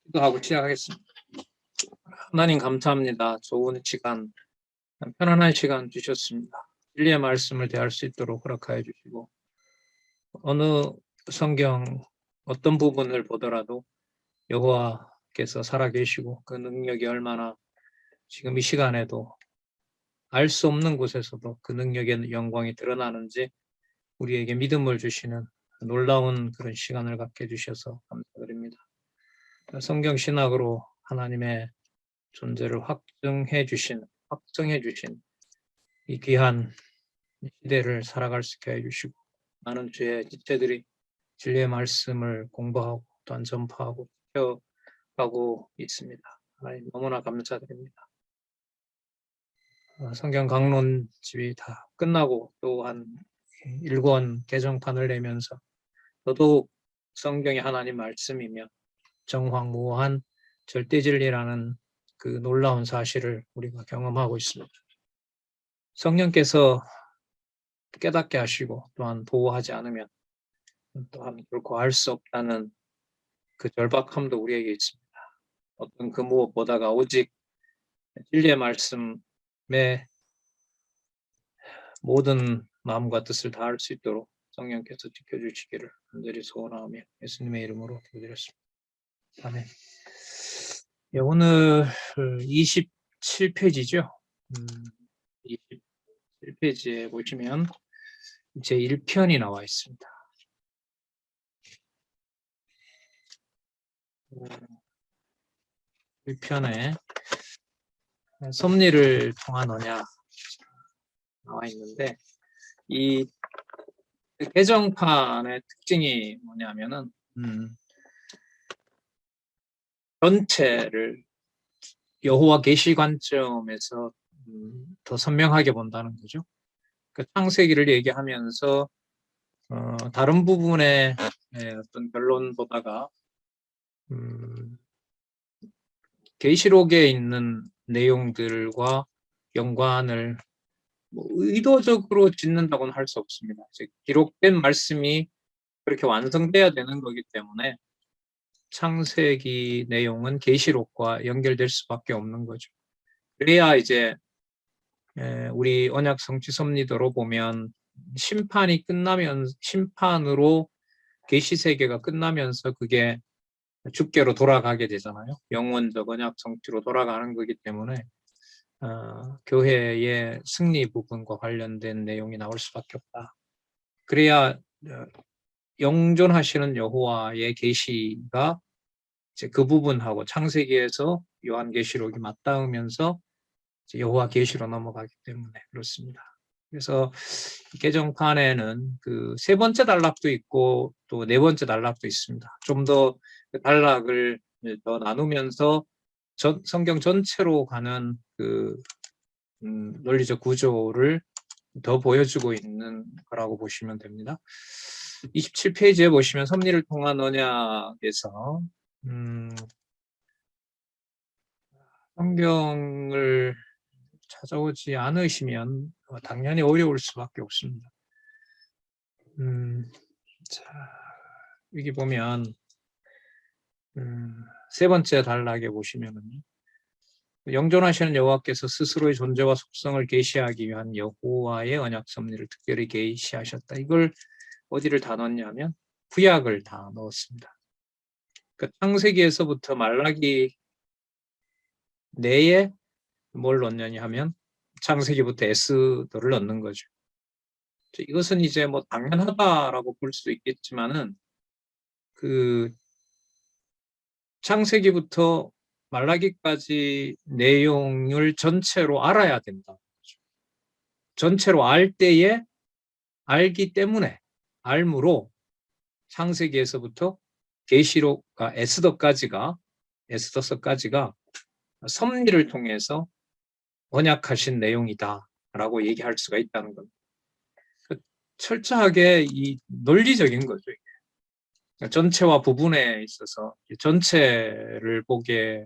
기도하고 시작하겠습니다. 하나님 감사합니다. 좋은 시간, 편안한 시간 주셨습니다. 진리의 말씀을 대할 수 있도록 허락하여 주시고 어느 성경 어떤 부분을 보더라도 여호와께서 살아계시고 그 능력이 얼마나 지금 이 시간에도 알 수 없는 곳에서도 그 능력의 영광이 드러나는지 우리에게 믿음을 주시는 놀라운 그런 시간을 갖게 해주셔서 감사드립니다. 성경 신학으로 하나님의 존재를 확정해 주신 이 귀한 시대를 살아갈 수 있게 해주시고 많은 주의 지체들이 진리의 말씀을 공부하고 또한 전파하고 지켜가고 있습니다. 하나님 너무나 감사드립니다. 성경 강론집이 다 끝나고 또한 1권 개정판을 내면서 더더욱 성경이 하나님 말씀이며 정황무한 절대진리라는 그 놀라운 사실을 우리가 경험하고 있습니다. 성령께서 깨닫게 하시고 또한 보호하지 않으면 또한 결코 알 수 없다는 그 절박함도 우리에게 있습니다. 어떤 그 무엇보다가 오직 진리의 말씀에 모든 마음과 뜻을 다할 수 있도록 성령께서 지켜주시기를 간절히 소원하며 예수님의 이름으로 기도드렸습니다. 아멘. 예, 오늘 27페이지죠. 27페이지에 보시면 제 1편이 나와 있습니다. 1편에 섭리를 통한 언약 나와 있는데 이 개정판의 특징이 뭐냐면은 전체를 여호와 계시 관점에서 더 선명하게 본다는 거죠. 그 창세기를 얘기하면서 다른 부분의 어떤 결론보다가 계시록에 있는 내용들과 연관을 의도적으로 짓는다고는 할 수 없습니다. 기록된 말씀이 그렇게 완성돼야 되는 거기 때문에 창세기 내용은 계시록과 연결될 수밖에 없는 거죠. 그래야 이제 우리 언약 성취 섭리도로 보면 심판이 끝나면 심판으로 계시 세계가 끝나면서 그게 주께로 돌아가게 되잖아요. 영원적 언약 성취로 돌아가는 거기 때문에 교회의 승리 부분과 관련된 내용이 나올 수밖에 없다. 그래야 영존하시는 여호와의 계시가 이제 그 부분하고 창세기에서 요한계시록이 맞닿으면서 여호와 계시로 넘어가기 때문에 그렇습니다. 그래서 개정판에는 그 세 번째 단락도 있고 또 네 번째 단락도 있습니다. 좀 더 단락을 더 나누면서 성경 전체로 가는 그 논리적 구조를 더 보여주고 있는 거라고 보시면 됩니다. 27페이지에 보시면 섭리를 통한 언약에서 성경을 찾아오지 않으시면 당연히 어려울 수밖에 없습니다. 자, 여기 보면 세 번째 단락에 보시면은 영존하시는 여호와께서 스스로의 존재와 속성을 계시하기 위한 여호와의 언약 섭리를 특별히 계시하셨다. 이걸 어디를 다 넣었냐면 구약을 다 넣었습니다. 그 창세기에서부터 말라기 내에 뭘 넣느냐 하면 창세기부터 에스더를 넣는 거죠. 이것은 이제 뭐 당연하다라고 볼 수도 있겠지만은 그 창세기부터 말라기까지 내용을 전체로 알아야 된다. 전체로 알 때에 알기 때문에 알므로 창세기에서부터 계시록과 에스더서까지가 섭리를 통해서 언약하신 내용이다라고 얘기할 수가 있다는 겁니다. 철저하게 이 논리적인 거죠. 이게. 전체와 부분에 있어서 전체를 보게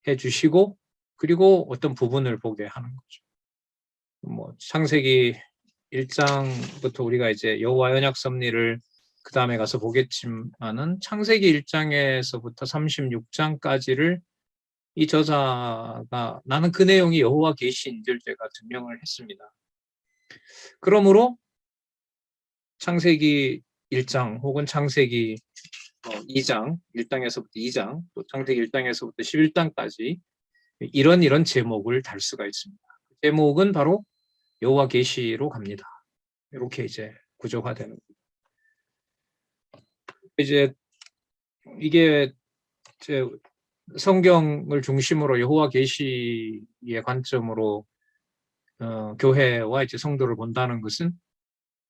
해주시고 그리고 어떤 부분을 보게 하는 거죠. 뭐 창세기 1장부터 우리가 이제 여호와 언약 섭리를 그 다음에 가서 보겠지만은 창세기 1장에서부터 36장까지를 이 저자가 나는 그 내용이 여호와 계시인 줄 제가 증명을 했습니다. 그러므로 창세기 1장 혹은 창세기 2장, 1장에서부터 2장, 또 창세기 1장에서부터 11장까지 이런 제목을 달 수가 있습니다. 제목은 바로 여호와 계시로 갑니다. 이렇게 이제 구조가 되는 거죠. 이제 이게 이제 성경을 중심으로 여호와 계시의 관점으로 교회와 이제 성도를 본다는 것은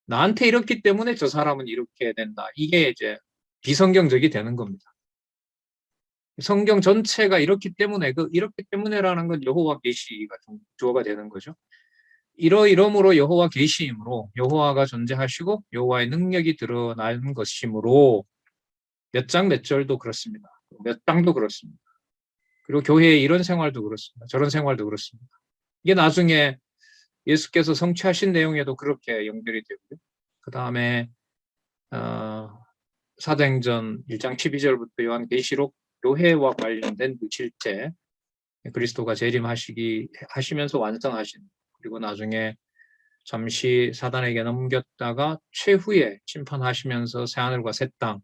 나한테 이렇기 때문에 저 사람은 이렇게 된다. 이게 이제 비성경적이 되는 겁니다. 성경 전체가 이렇기 때문에 이렇기 때문에라는 건 여호와 계시가 주어가 되는 거죠. 이러므로 여호와 계시이므로 여호와가 존재하시고 여호와의 능력이 드러나는 것이므로 몇 장 몇 절도 그렇습니다. 몇 장도 그렇습니다. 그리고 교회의 이런 생활도 그렇습니다. 저런 생활도 그렇습니다. 이게 나중에 예수께서 성취하신 내용에도 그렇게 연결이 되고요. 그 다음에 사도행전 1장 12절부터 요한계시록 교회와 관련된 그 실제 그리스도가 재림하시면서 완성하신, 그리고 나중에 잠시 사단에게 넘겼다가 최후에 심판하시면서 새하늘과 새 땅,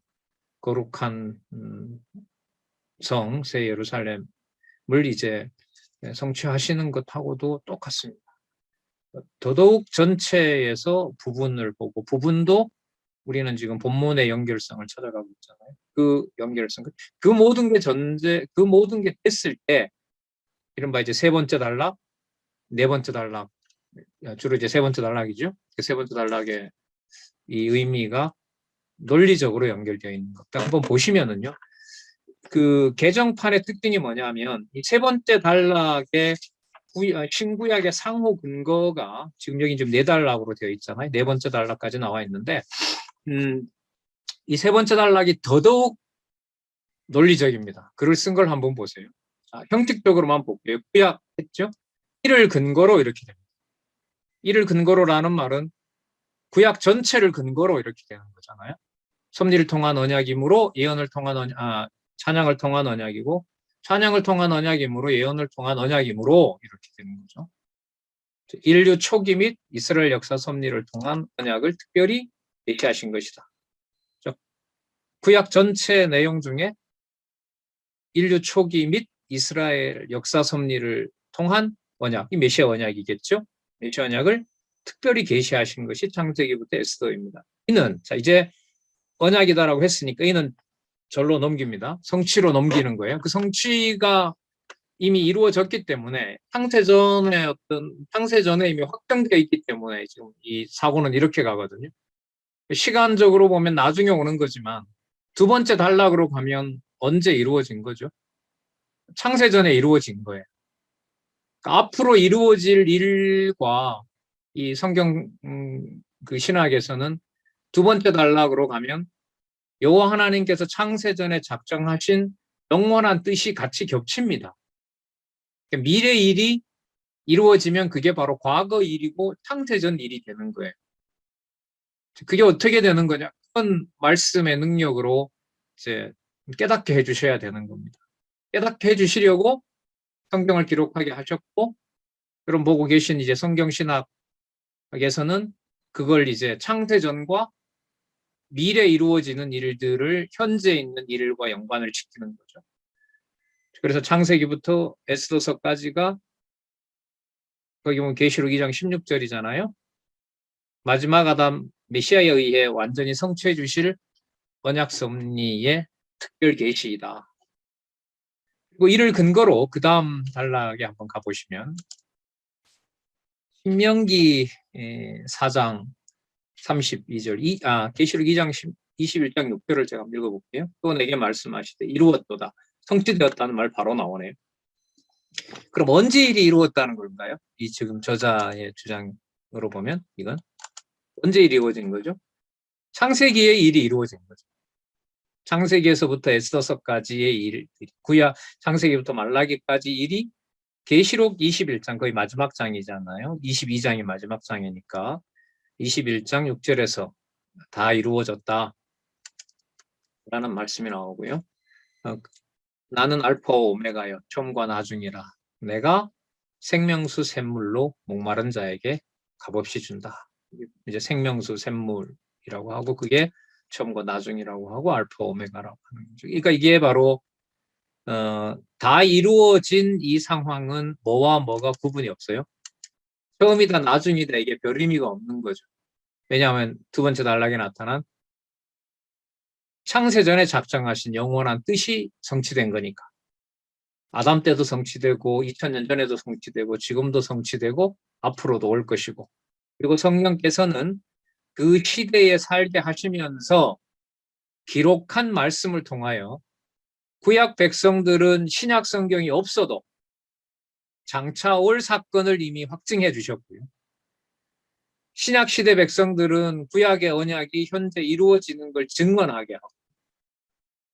거룩한 성, 새 예루살렘을 이제 성취하시는 것하고도 똑같습니다. 더더욱 전체에서 부분을 보고, 부분도 우리는 지금 본문의 연결성을 찾아가고 있잖아요. 그 연결성, 그 모든 게 됐을 때, 이른바 이제 세 번째 단락, 네 번째 단락, 주로 이제 세 번째 단락이죠. 그 세 번째 단락의 이 의미가 논리적으로 연결되어 있는 것. 한번 보시면은요, 그 개정판의 특징이 뭐냐면 이 세 번째 단락의 신구약의 상호 근거가 지금 여기 지금 네 단락으로 되어 있잖아요. 네 번째 단락까지 나와 있는데, 이 세 번째 단락이 더더욱 논리적입니다. 글을 쓴 걸 한번 보세요. 형식적으로만 볼게요. 구약했죠? 이를 근거로 이렇게 됩니다. 이를 근거로라는 말은 구약 전체를 근거로 이렇게 되는 거잖아요. 섭리를 통한 언약이므로 예언을 통한 찬양을 통한 언약이고, 찬양을 통한 언약이므로 예언을 통한 언약이므로 이렇게 되는 거죠. 인류 초기 및 이스라엘 역사 섭리를 통한 언약을 특별히 계시하신 것이다. 구약 전체 내용 중에 인류 초기 및 이스라엘 역사 섭리를 통한 언약, 이 메시아 언약이겠죠. 메시아 언약을 특별히 계시하신 것이 창세기부터 에스더입니다. 이는 자 이제 언약이다라고 했으니까 이는 절로 넘깁니다. 성취로 넘기는 거예요. 그 성취가 이미 이루어졌기 때문에 창세전에 이미 확정되어 있기 때문에 지금 이 사고는 이렇게 가거든요. 시간적으로 보면 나중에 오는 거지만 두 번째 단락으로 가면 언제 이루어진 거죠? 창세전에 이루어진 거예요. 그러니까 앞으로 이루어질 일과 이 성경 그 신학에서는 두 번째 단락으로 가면 여호와 하나님께서 창세전에 작정하신 영원한 뜻이 같이 겹칩니다. 그러니까 미래 일이 이루어지면 그게 바로 과거 일이고 창세전 일이 되는 거예요. 그게 어떻게 되는 거냐? 큰 말씀의 능력으로 이제 깨닫게 해주셔야 되는 겁니다. 깨닫게 해주시려고 성경을 기록하게 하셨고, 그럼 보고 계신 이제 성경 신학에서는 그걸 이제 창세전과 미래 이루어지는 일들을 현재 있는 일과 연관을 시키는 거죠. 그래서 창세기부터 에스더서까지가 거기 보면 계시록 2장 16절이잖아요. 마지막 아담 메시아에 의해 완전히 성취해 주실 언약 섭리의 특별 계시이다. 그리고 이를 근거로 그 다음 단락에 한번 가보시면 신명기 4장 32절, 계시록 2장 21장 6절을 제가 한번 읽어볼게요. 또 내게 말씀하시되 이루었도다. 성취되었다는 말 바로 나오네요. 그럼 언제 일이 이루었다는 걸까요? 이 지금 저자의 주장으로 보면 이건 언제 일이 이루어진 거죠? 창세기에 일이 이루어진 거죠. 창세기에서부터 에스더서까지의 일, 구약 창세기부터 말라기까지 일이 계시록 21장 거의 마지막 장이잖아요. 22장이 마지막 장이니까 21장 6절에서 다 이루어졌다. 라는 말씀이 나오고요. 나는 알파 오메가여 처음과 나중이라 내가 생명수 샘물로 목마른 자에게 값없이 준다. 이제 생명수 샘물이라고 하고 그게 처음과 나중이라고 하고 알파 오메가라고 하는 거죠. 그러니까 이게 바로 다 이루어진 이 상황은 뭐와 뭐가 구분이 없어요. 처음이다 나중이다 이게 별 의미가 없는 거죠. 왜냐하면 두 번째 단락에 나타난 창세전에 작정하신 영원한 뜻이 성취된 거니까. 아담 때도 성취되고 2000년 전에도 성취되고 지금도 성취되고 앞으로도 올 것이고 그리고 성령께서는 그 시대에 살게 하시면서 기록한 말씀을 통하여 구약 백성들은 신약 성경이 없어도 장차 올 사건을 이미 확증해 주셨고요. 신약 시대 백성들은 구약의 언약이 현재 이루어지는 걸 증언하게 하고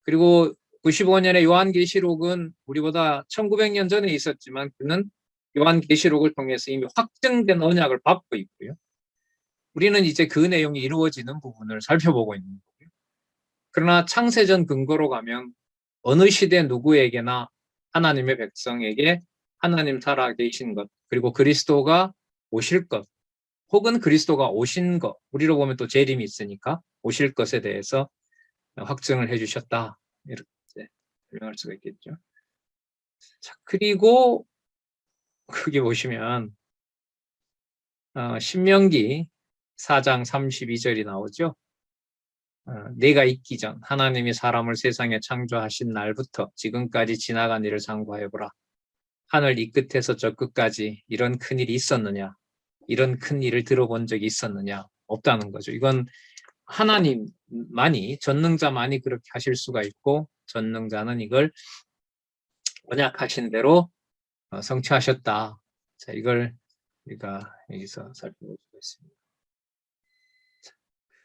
그리고 95년의 요한계시록은 우리보다 1900년 전에 있었지만 그는 요한계시록을 통해서 이미 확정된 언약을 받고 있고요. 우리는 이제 그 내용이 이루어지는 부분을 살펴보고 있는 거고요. 그러나 창세전 근거로 가면 어느 시대 누구에게나 하나님의 백성에게 하나님 살아계신 것 그리고 그리스도가 오실 것 혹은 그리스도가 오신 것 우리로 보면 또 재림이 있으니까 오실 것에 대해서 확증을 해주셨다. 이렇게 설명할 수가 있겠죠. 자, 그리고 거기 보시면 신명기 4장 32절이 나오죠. 내가 있기 전 하나님이 사람을 세상에 창조하신 날부터 지금까지 지나간 일을 상고해보라. 하늘 이 끝에서 저 끝까지 이런 큰일이 있었느냐? 이런 큰 일을 들어본 적이 있었느냐? 없다는 거죠. 이건 하나님만이 전능자만이 그렇게 하실 수가 있고 전능자는 이걸 언약하신 대로 성취하셨다. 자, 이걸 우리가 여기서 살펴볼 수 있습니다.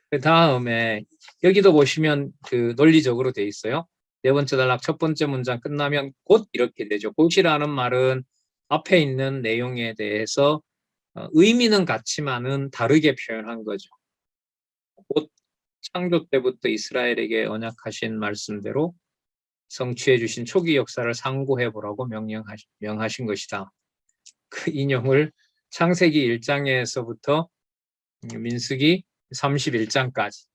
그 다음에 여기도 보시면 그 논리적으로 돼 있어요. 네 번째 단락 첫 번째 문장 끝나면 곧 이렇게 되죠. 곧이라는 말은 앞에 있는 내용에 대해서 의미는 같지만은 다르게 표현한 거죠. 곧 창조 때부터 이스라엘에게 언약하신 말씀대로 성취해 주신 초기 역사를 상고해 보라고 명하신 것이다. 그 인용을 창세기 1장에서부터 민수기 31장까지.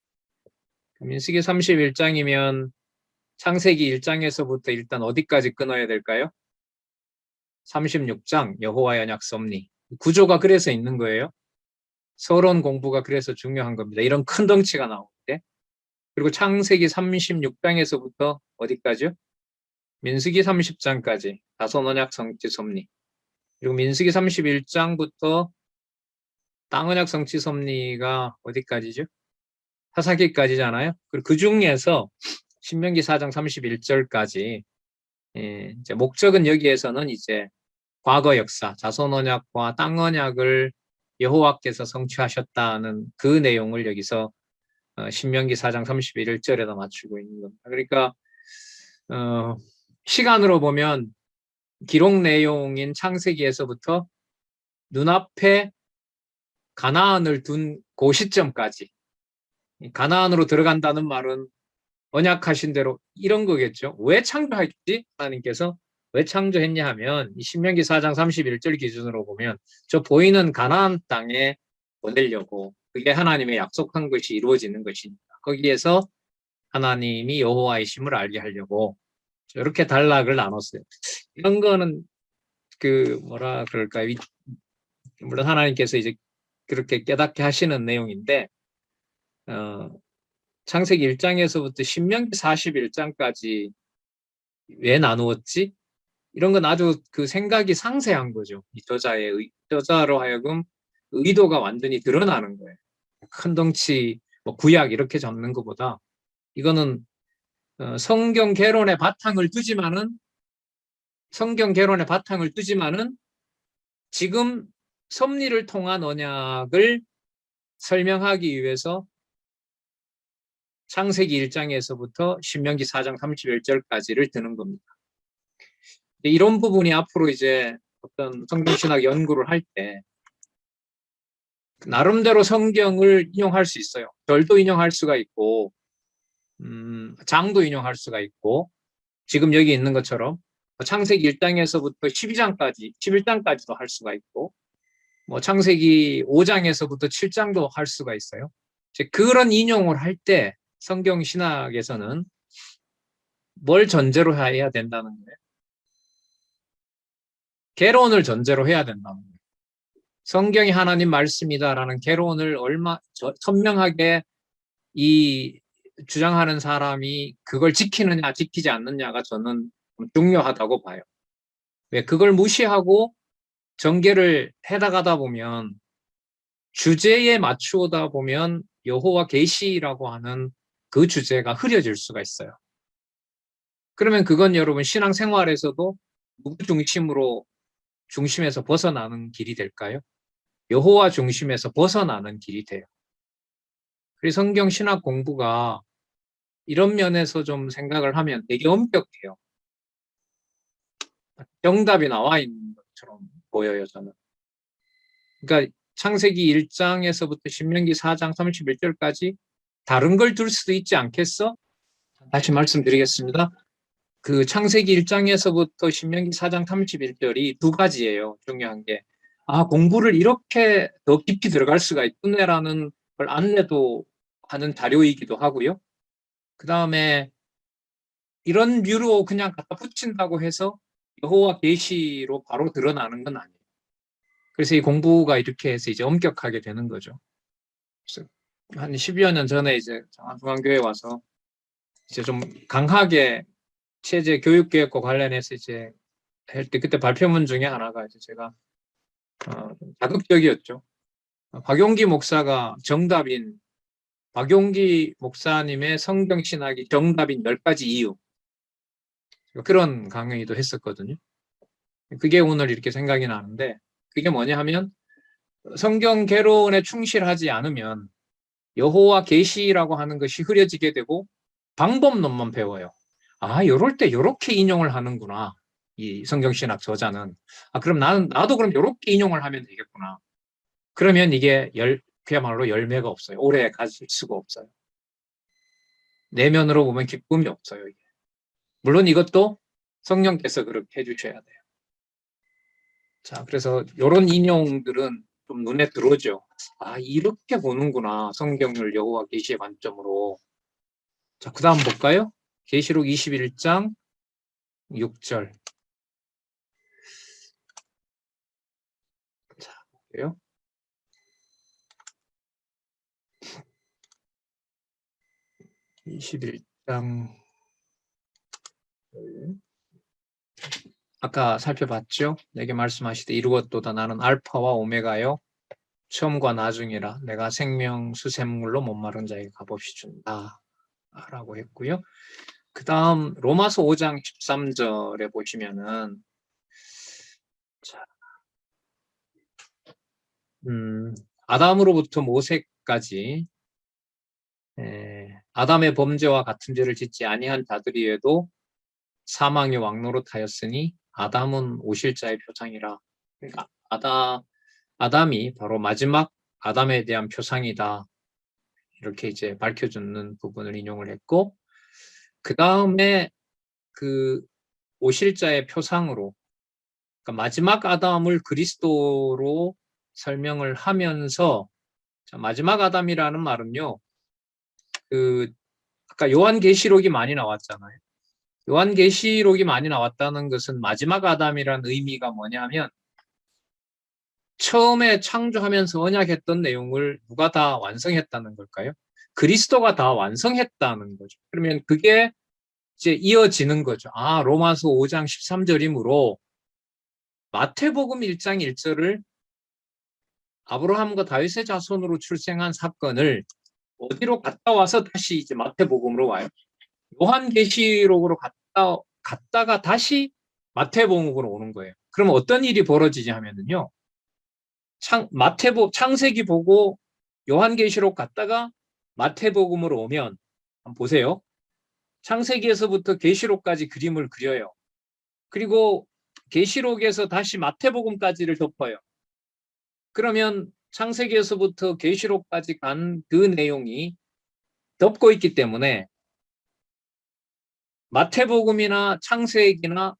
민수기 31장이면 창세기 1장에서부터 일단 어디까지 끊어야 될까요? 36장 여호와의 언약 섭리. 구조가 그래서 있는 거예요. 서론 공부가 그래서 중요한 겁니다. 이런 큰 덩치가 나올 때. 그리고 창세기 36장에서부터 어디까지요? 민수기 30장까지 다섯 언약 성취 섭리. 그리고 민수기 31장부터 땅 언약 성취 섭리가 어디까지죠? 사사기까지잖아요. 그리고 그 중에서 신명기 4장 31절까지 이제 목적은 여기에서는 이제 과거 역사, 자손 언약과 땅 언약을 여호와께서 성취하셨다는 그 내용을 여기서 신명기 4장 31절에다 맞추고 있는 겁니다. 그러니까 시간으로 보면 기록 내용인 창세기에서부터 눈앞에 가나안을 둔 그 시점까지 가나안으로 들어간다는 말은 언약하신 대로 이런 거겠죠. 왜 창조했지? 하나님께서 왜 창조했냐 하면 이 신명기 4장 31절 기준으로 보면 저 보이는 가나안 땅에 보내려고 그게 하나님의 약속한 것이 이루어지는 것이니까 거기에서 하나님이 여호와이심을 알게 하려고 이렇게 단락을 나눴어요. 이런 거는 그 뭐라 그럴까요? 물론 하나님께서 이제 그렇게 깨닫게 하시는 내용인데 창세기 1장에서부터 신명기 41장까지 왜 나누었지? 이런 건 아주 그 생각이 상세한 거죠. 이 저자로 하여금 의도가 완전히 드러나는 거예요. 큰 덩치, 뭐 구약 이렇게 잡는 것보다 이거는 성경 개론의 바탕을 두지만은 지금 섭리를 통한 언약을 설명하기 위해서 창세기 1장에서부터 신명기 4장 31절까지를 드는 겁니다. 이런 부분이 앞으로 이제 어떤 성경신학 연구를 할 때 나름대로 성경을 인용할 수 있어요. 절도 인용할 수가 있고 장도 인용할 수가 있고, 지금 여기 있는 것처럼 창세기 1장에서부터 12장까지, 11장까지도 할 수가 있고, 뭐 창세기 5장에서부터 7장도 할 수가 있어요. 그런 인용을 할 때 성경 신학에서는 뭘 전제로 해야 된다는 거예요? 개론을 전제로 해야 된다는 거예요. 성경이 하나님 말씀이다라는 개론을 선명하게 이 주장하는 사람이 그걸 지키느냐 지키지 않느냐가 저는 중요하다고 봐요. 왜 그걸 무시하고 전개를 해나가다 보면, 주제에 맞추다 보면 여호와 계시라고 하는 그 주제가 흐려질 수가 있어요. 그러면 그건 여러분 신앙생활에서도 누구 중심에서 벗어나는 길이 될까요? 여호와 중심에서 벗어나는 길이 돼요. 그래서 성경 신학 공부가 이런 면에서 좀 생각을 하면 되게 엄격해요. 정답이 나와 있는 것처럼 보여요, 저는. 그러니까 창세기 1장에서부터 신명기 4장 31절까지 다른 걸 둘 수도 있지 않겠어? 다시 말씀드리겠습니다. 그 창세기 1장에서부터 신명기 4장 31절이 두 가지예요. 중요한 게. 아, 공부를 이렇게 더 깊이 들어갈 수가 있구나라는 걸 안내도 하는 자료이기도 하고요. 그 다음에 이런 류로 그냥 갖다 붙인다고 해서 여호와 계시로 바로 드러나는 건 아니에요. 그래서 이 공부가 이렇게 해서 이제 엄격하게 되는 거죠. 그래서 한 10여 년 전에 이제 장안중앙교회 와서 이제 좀 강하게 체제 교육개혁과 관련해서 이제 할 때 그때 발표문 중에 하나가 이제 제가 자극적이었죠. 박용기 목사가 정답인, 박용기 목사님의 성경신학이 정답인 10가지 이유, 그런 강의도 했었거든요. 그게 오늘 이렇게 생각이 나는데, 그게 뭐냐 하면 성경 개론에 충실하지 않으면 여호와 계시라고 하는 것이 흐려지게 되고 방법론만 배워요. 아, 요럴 때 요렇게 인용을 하는구나, 이 성경신학 저자는. 아, 그럼 나도 그럼 요렇게 인용을 하면 되겠구나. 그러면 이게 그야말로 열매가 없어요. 오래 가질 수가 없어요. 내면으로 보면 기쁨이 없어요, 이게. 물론 이것도 성령께서 그렇게 해주셔야 돼요. 자, 그래서 이런 인용들은 좀 눈에 들어오죠. 아, 이렇게 보는구나, 성경을 여호와 계시의 관점으로. 자, 그 다음 볼까요? 계시록 21장 6절. 자, 볼게요. (21장) 아까 살펴봤죠? 내게 말씀하시되 이루었도다, 나는 알파와 오메가요 처음과 나중이라, 내가 생명 수샘물로 목마른 자에게 값없이 준다 라고 했고요. 그 다음 로마서 5장 13절에 보시면은, 자, 아담으로부터 모세까지 아담의 범죄와 같은 죄를 짓지 아니한 자들이에도 사망의 왕노릇하였으니 아담은 오실 자의 표상이라. 그러니까 아담이 바로 마지막 아담에 대한 표상이다, 이렇게 이제 밝혀주는 부분을 인용을 했고, 그 다음에 그 오실 자의 표상으로, 그러니까 마지막 아담을 그리스도로 설명을 하면서, 마지막 아담이라는 말은요, 아까 요한계시록이 많이 나왔잖아요. 요한계시록이 많이 나왔다는 것은 마지막 아담이라는 의미가 뭐냐면, 처음에 창조하면서 언약했던 내용을 누가 다 완성했다는 걸까요? 그리스도가 다 완성했다는 거죠. 그러면 그게 이제 이어지는 거죠. 아, 로마서 5장 13절이므로 마태복음 1장 1절을 아브라함과 다윗의 자손으로 출생한 사건을 어디로 갔다 와서 다시 이제 마태복음으로 와요. 요한계시록으로 갔다가 다시 마태복음으로 오는 거예요. 그러면 어떤 일이 벌어지지 하면은요, 창세기 보고 요한계시록 갔다가 마태복음으로 오면, 한번 보세요. 창세기에서부터 계시록까지 그림을 그려요. 그리고 계시록에서 다시 마태복음까지를 덮어요. 그러면 창세기에서부터 계시록까지 간 그 내용이 덮고 있기 때문에 마태복음이나 창세기나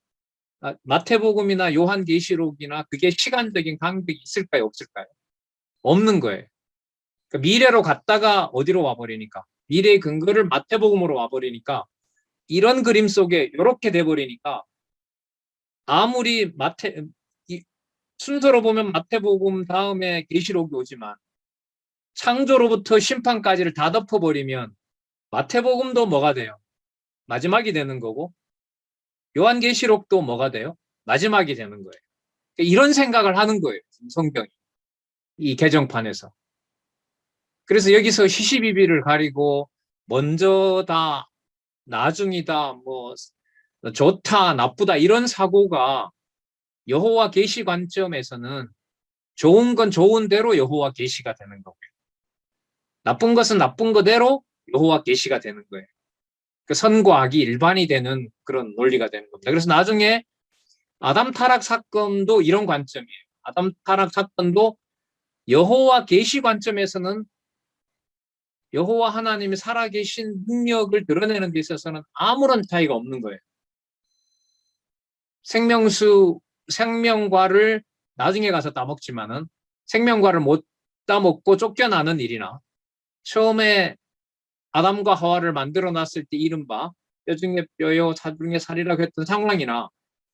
마태복음이나 요한계시록이나 그게 시간적인 간격이 있을까요? 없을까요? 없는 거예요. 그러니까 미래로 갔다가 어디로 와버리니까 미래의 근거를 마태복음으로 와버리니까 이런 그림 속에 이렇게 돼버리니까 아무리 순서로 보면 마태복음 다음에 계시록이 오지만 창조로부터 심판까지를 다 덮어버리면 마태복음도 뭐가 돼요? 마지막이 되는 거고 요한계시록도 뭐가 돼요? 마지막이 되는 거예요. 이런 생각을 하는 거예요. 성경이. 이 개정판에서. 그래서 여기서 시시비비를 가리고 먼저다, 나중이다, 뭐 좋다, 나쁘다 이런 사고가 여호와 계시 관점에서는 좋은 건 좋은 대로 여호와 계시가 되는 거고요. 나쁜 것은 나쁜 거대로 여호와 계시가 되는 거예요. 그 선과 악이 일반이 되는 그런 논리가 되는 겁니다. 그래서 나중에 아담 타락 사건도 이런 관점이에요. 아담 타락 사건도 여호와 계시 관점에서는 여호와 하나님이 살아계신 능력을 드러내는 데 있어서는 아무런 차이가 없는 거예요. 생명과를 나중에 가서 따먹지만은 생명과를 못 따먹고 쫓겨나는 일이나 처음에 아담과 하와를 만들어 놨을 때 이른바 뼈 중에 뼈요 살 중에 살이라고 했던 상황이나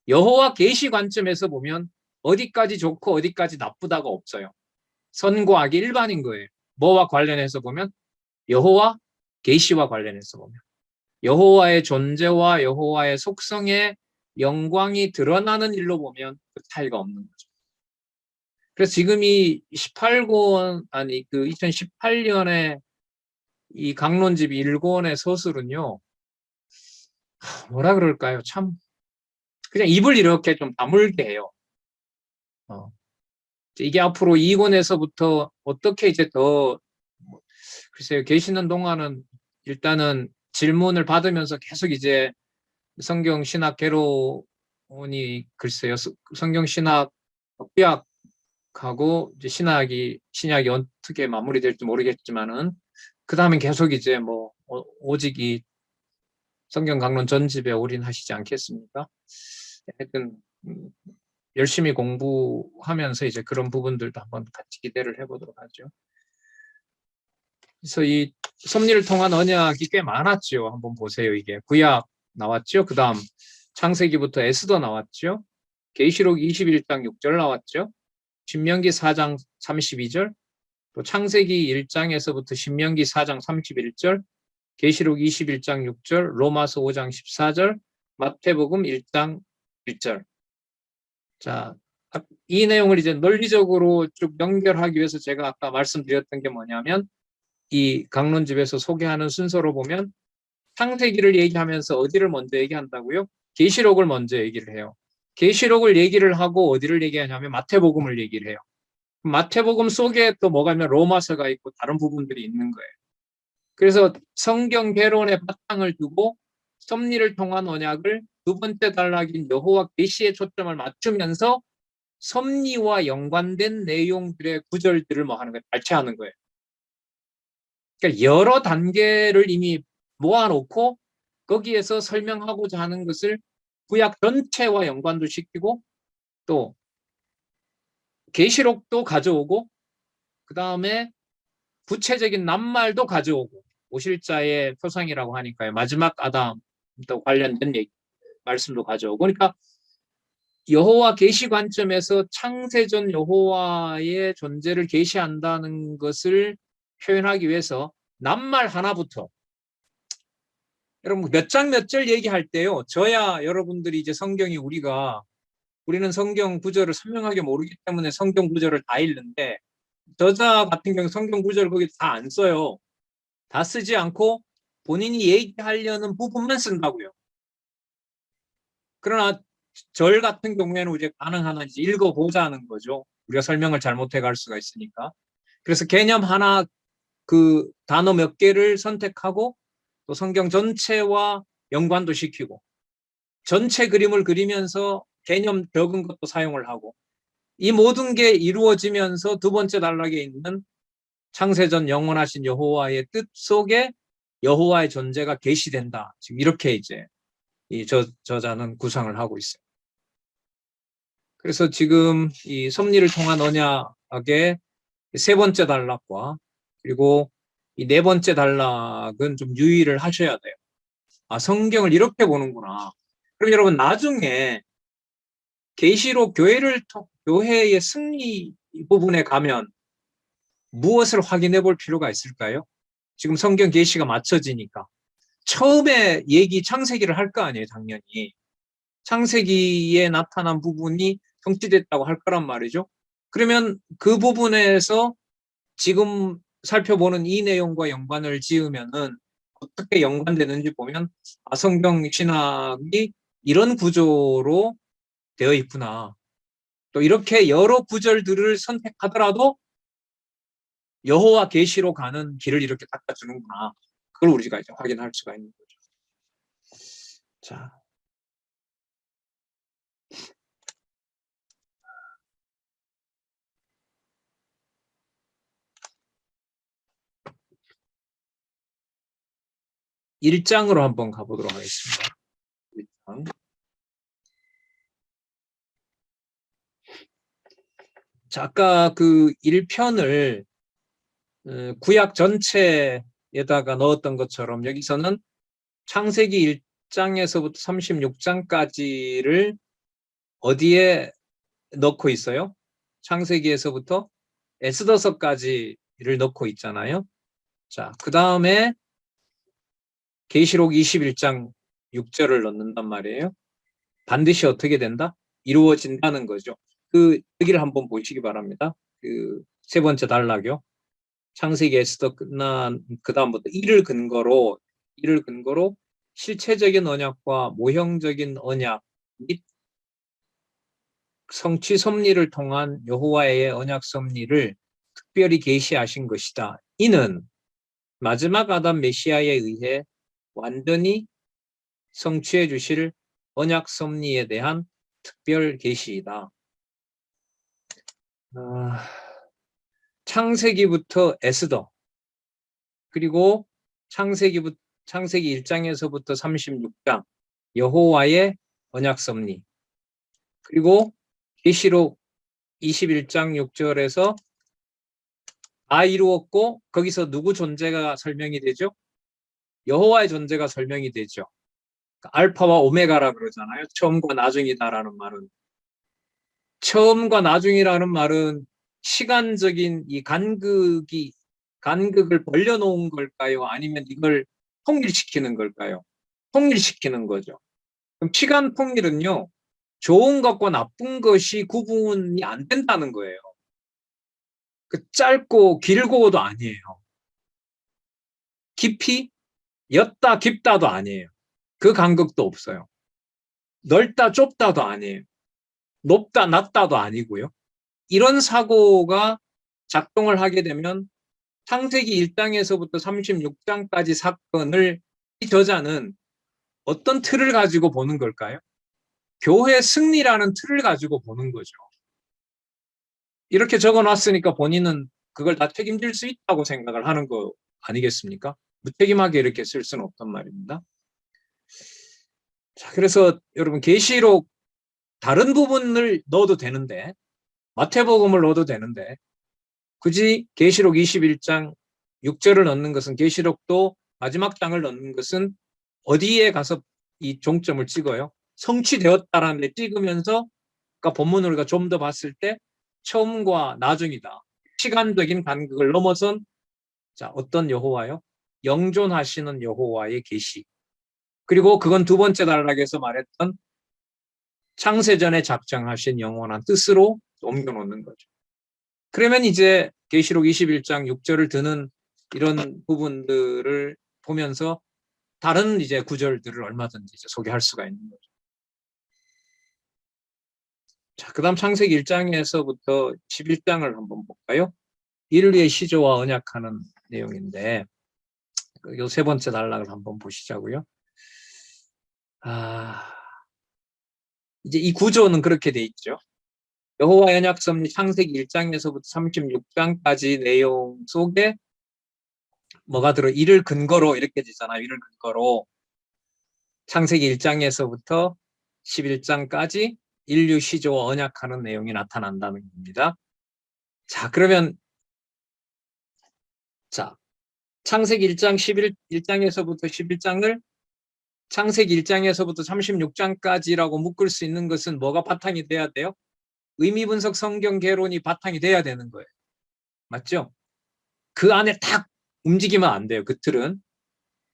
여호와 계시 관점에서 보면 어디까지 좋고 어디까지 나쁘다가 없어요. 선과 악이 일반인 거예요. 뭐와 관련해서 보면 여호와 계시와 관련해서 보면 여호와의 존재와 여호와의 속성의 영광이 드러나는 일로 보면 그 차이가 없는 거죠. 그래서 지금 이 18권 아니 그 2018년에 이 강론집 1권의 서술은요. 뭐라 그럴까요? 참 그냥 입을 이렇게 좀 다물게 해요. 이게 앞으로 2권에서부터 어떻게 이제 더 글쎄요. 계시는 동안은 일단은 질문을 받으면서 계속 이제 성경 신학 개론이 글쎄요. 성경 신학 구약하고 이제 신약이 어떻게 마무리될지 모르겠지만은 그 다음엔 계속 이제 뭐 오직 이 성경 강론 전집에 올인하시지 않겠습니까? 하여튼 열심히 공부하면서 이제 그런 부분들도 한번 같이 기대를 해보도록 하죠. 그래서 이 섭리를 통한 언약이 꽤 많았죠. 한번 보세요. 이게 구약 나왔죠. 그 다음 창세기부터 에스더 나왔죠. 계시록 21장 6절 나왔죠. 신명기 4장 32절, 또 창세기 1장에서부터 신명기 4장 31절, 계시록 21장 6절, 로마서 5장 14절, 마태복음 1장 1절. 자, 이 내용을 이제 논리적으로 쭉 연결하기 위해서 제가 아까 말씀드렸던 게 뭐냐면 이 강론집에서 소개하는 순서로 보면 창세기를 얘기하면서 어디를 먼저 얘기한다고요? 계시록을 먼저 얘기를 해요. 계시록을 얘기를 하고 어디를 얘기하냐면 마태복음을 얘기를 해요. 마태복음 속에 또 뭐가 있냐면 로마서가 있고 다른 부분들이 있는 거예요. 그래서 성경 개론의 바탕을 두고 섭리를 통한 언약을 두 번째 단락인 여호와 계시에 초점을 맞추면서 섭리와 연관된 내용들의 구절들을 뭐 하는 거예요. 발췌하는 거예요. 그러니까 여러 단계를 이미 모아놓고 거기에서 설명하고자 하는 것을 구약 전체와 연관도 시키고 또 계시록도 가져오고 그 다음에 구체적인 낱말도 가져오고 오실 자의 표상이라고 하니까요. 마지막 아담도 관련된 말씀도 가져오고 그러니까 여호와 계시 관점에서 창세전 여호와의 존재를 계시한다는 것을 표현하기 위해서 낱말 하나부터 여러분 몇 장 몇 절 얘기할 때요. 저야 여러분들이 이제 우리는 성경 구절을 선명하게 모르기 때문에 성경 구절을 다 읽는데 저자 같은 경우 성경 구절 거기 다 안 써요. 다 쓰지 않고 본인이 얘기하려는 부분만 쓴다고요. 그러나 절 같은 경우에는 이제 가능한 이제 읽어보자 하는 거죠. 우리가 설명을 잘못해 갈 수가 있으니까. 그래서 개념 하나 그 단어 몇 개를 선택하고 또 성경 전체와 연관도 시키고 전체 그림을 그리면서 개념 적은 것도 사용을 하고 이 모든 게 이루어지면서 두 번째 단락에 있는 창세전 영원하신 여호와의 뜻 속에 여호와의 존재가 계시된다. 지금 이렇게 이제 이 저자는 구상을 하고 있어요. 그래서 지금 이 섭리를 통한 언약의 세 번째 단락과 그리고 이 네 번째 단락은 좀 유의를 하셔야 돼요. 아, 성경을 이렇게 보는구나. 그럼 여러분 나중에 계시록 교회의 승리 부분에 가면 무엇을 확인해 볼 필요가 있을까요? 지금 성경 계시가 맞춰지니까 처음에 창세기를 할 거 아니에요, 당연히. 창세기에 나타난 부분이 성취됐다고 할 거란 말이죠. 그러면 그 부분에서 지금 살펴보는 이 내용과 연관을 지으면은 어떻게 연관되는지 보면 성경 신학이 이런 구조로 되어 있구나. 또 이렇게 여러 구절들을 선택하더라도 여호와 계시로 가는 길을 이렇게 닦아주는구나. 그걸 우리가 이제 확인할 수가 있는 거죠. 자, 1장으로 한번 가보도록 하겠습니다. 1장. 자, 아까 그 1편을 구약 전체에다가 넣었던 것처럼 여기서는 창세기 1장에서부터 36장까지를 어디에 넣고 있어요? 창세기에서부터 에스더서까지를 넣고 있잖아요. 자, 그 다음에 계시록 21장 6절을 넣는단 말이에요. 반드시 어떻게 된다? 이루어진다는 거죠. 여기를 한번 보시기 바랍니다. 그 세 번째 단락이요. 창세기 에스더 끝난 그 다음부터 이를 근거로 실체적인 언약과 모형적인 언약 및 성취 섭리를 통한 여호와의 언약 섭리를 특별히 계시하신 것이다. 이는 마지막 아담 메시아에 의해 완전히 성취해 주실 언약 섭리에 대한 특별 계시이다. 창세기부터 에스더 그리고 창세기 1장에서부터 36장 여호와의 언약 섭리 그리고 계시록 21장 6절에서 다 이루었고 거기서 누구 존재가 설명이 되죠? 여호와의 존재가 설명이 되죠. 알파와 오메가라 그러잖아요. 처음과 나중이다라는 말은. 처음과 나중이라는 말은 시간적인 이 간극을 벌려놓은 걸까요? 아니면 이걸 통일시키는 걸까요? 통일시키는 거죠. 그럼 시간 통일은요, 좋은 것과 나쁜 것이 구분이 안 된다는 거예요. 그 짧고 길고도 아니에요. 깊이, 옅다 깊다도 아니에요. 그 간극도 없어요. 넓다 좁다도 아니에요. 높다 낮다도 아니고요. 이런 사고가 작동을 하게 되면 창세기 1장에서부터 36장까지 사건을 이 저자는 어떤 틀을 가지고 보는 걸까요? 교회 승리라는 틀을 가지고 보는 거죠. 이렇게 적어놨으니까 본인은 그걸 다 책임질 수 있다고 생각을 하는 거 아니겠습니까? 무책임하게 이렇게 쓸 수는 없단 말입니다. 자, 그래서 여러분 계시록 다른 부분을 넣어도 되는데 마태복음을 넣어도 되는데 굳이 계시록 21장 6절을 넣는 것은 계시록도 마지막 장을 넣는 것은 어디에 가서 이 종점을 찍어요? 성취되었다라는 데 찍으면서 그러니까 본문을 우리가 좀 더 봤을 때 처음과 나중이다. 시간적인 간극을 넘어선 자, 어떤 여호와요? 영존하시는 여호와의 계시. 그리고 그건 두 번째 단락에서 말했던 창세전에 작정하신 영원한 뜻으로 옮겨놓는 거죠. 그러면 이제 계시록 21장 6절을 드는 이런 부분들을 보면서 다른 이제 구절들을 얼마든지 이제 소개할 수가 있는 거죠. 자, 그다음 창세기 1장에서부터 11장을 한번 볼까요? 인류의 시조와 언약하는 내용인데 요 세 번째 단락을 한번 보시자고요. 이제 이 구조는 그렇게 돼 있죠. 여호와 언약 섭리 창세기 1장에서부터 36장까지 내용 속에 뭐가 들어 이를 근거로 이렇게 되잖아요. 이를 근거로 창세기 1장에서부터 11장까지 인류 시조와 언약하는 내용이 나타난다는 겁니다. 자, 그러면 자, 창세기 1장 1장에서부터 11장을 창세기 1장에서부터 36장까지라고 묶을 수 있는 것은 뭐가 바탕이 돼야 돼요? 의미분석 성경 개론이 바탕이 돼야 되는 거예요. 맞죠? 그 안에 딱 움직이면 안 돼요. 그 틀은.